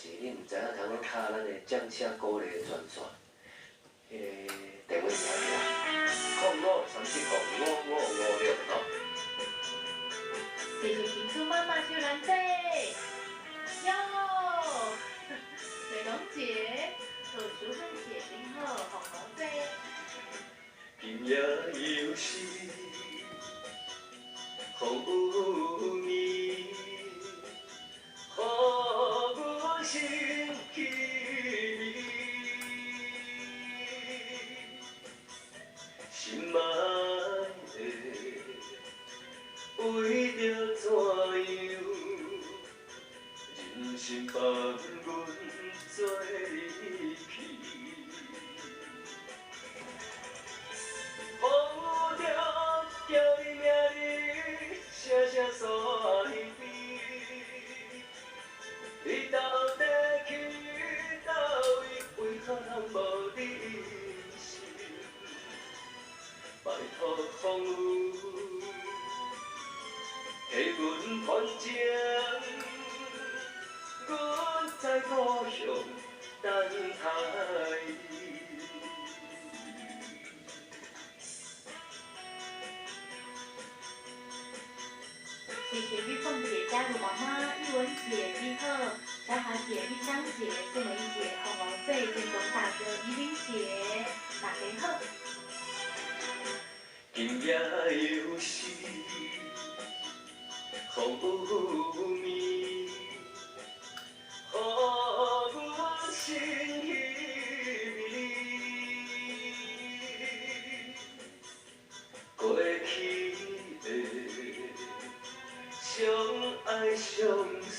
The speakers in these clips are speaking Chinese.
是你毋知影通去敲咱的掌声鼓励的专线，迄个电话名是0537055556喏。谢谢金猪妈妈小兰姐，哟，美容姐，祝淑芬姐您好，红红姐。今夜又是风有年，予阮心起味，心爱的，为着怎样，忍心放阮做离去？风中叫你名字，声声诉离别。你到底去倒位？为何人无你心？拜托风雨，替阮传情。阮在故乡等待你。谢谢玉凤姐加入妈妈，玉文姐你好，小华姐、玉香姐、宋梅姐、红毛醉、建中大哥、依琳姐，大家好。今夜又是风有眠，予阮心稀微。过去的相爱相随，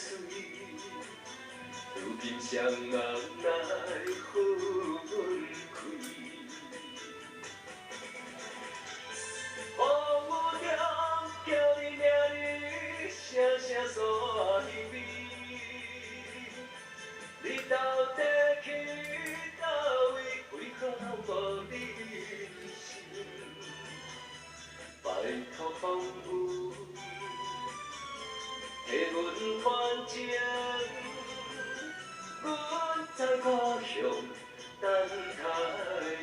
如今双人来分开。风雨中叫你名字，声声诉离别。你到底去倒位？为何人无你心？拜托风雨，替阮传情。阮在故乡等待你。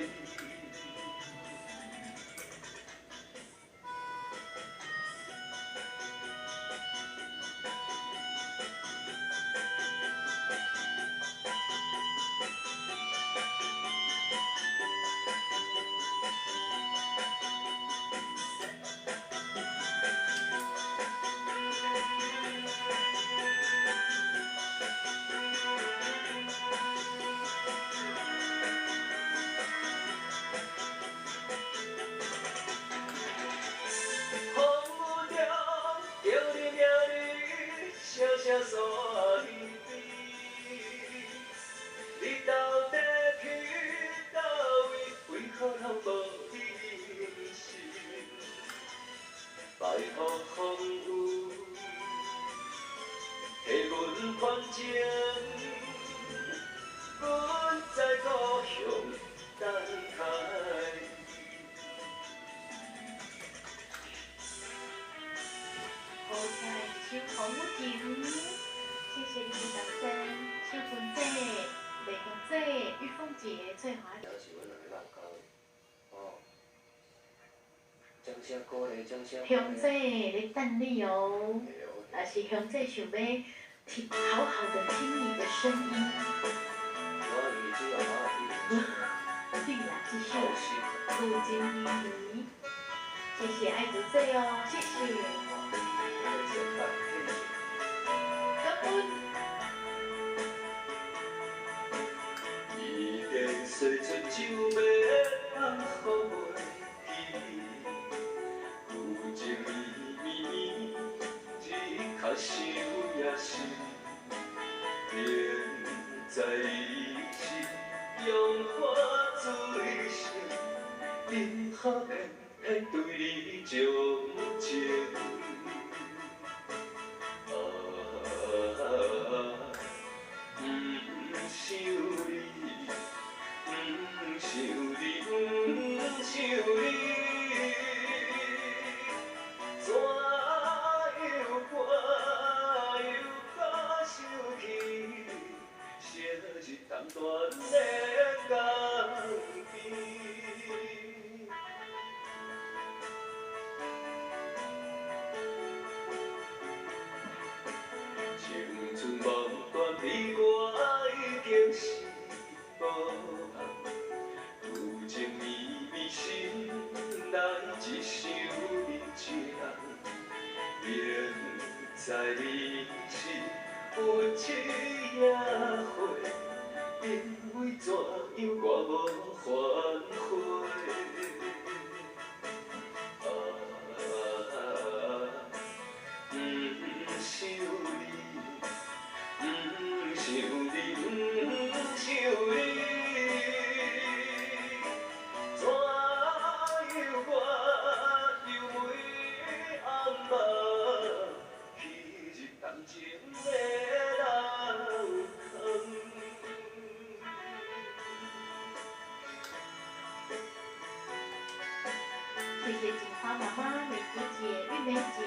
声诉离别，你到底去倒位？为何人无你心？拜托风雨，替阮传情。阮在故乡等待你。好听的一首《红舞情》，谢谢你的掌声，秀芬姐、美凤姐、玉凤姐、翠华姐。是阮两个人讲哦，掌声鼓励，掌声鼓励。香姐咧等你哦，也是香姐想要听好好的听你的声音。我已经有好对啦，这首《古今依依》，谢谢爱子姐哦，谢谢。感恩。已经洗出酒味，放乎袂记。旧情绵绵，日较想也是，连在一起，用花水性，因何偏偏对你钟情？想你，想你，想你，怎又看又敢想起？知你是有痴也会，因为怎样我无反悔？想你，想你，想你。怎样我又每暗暝去入同情的人坑？谢谢锦华妈妈、美琪姐、玉梅姐、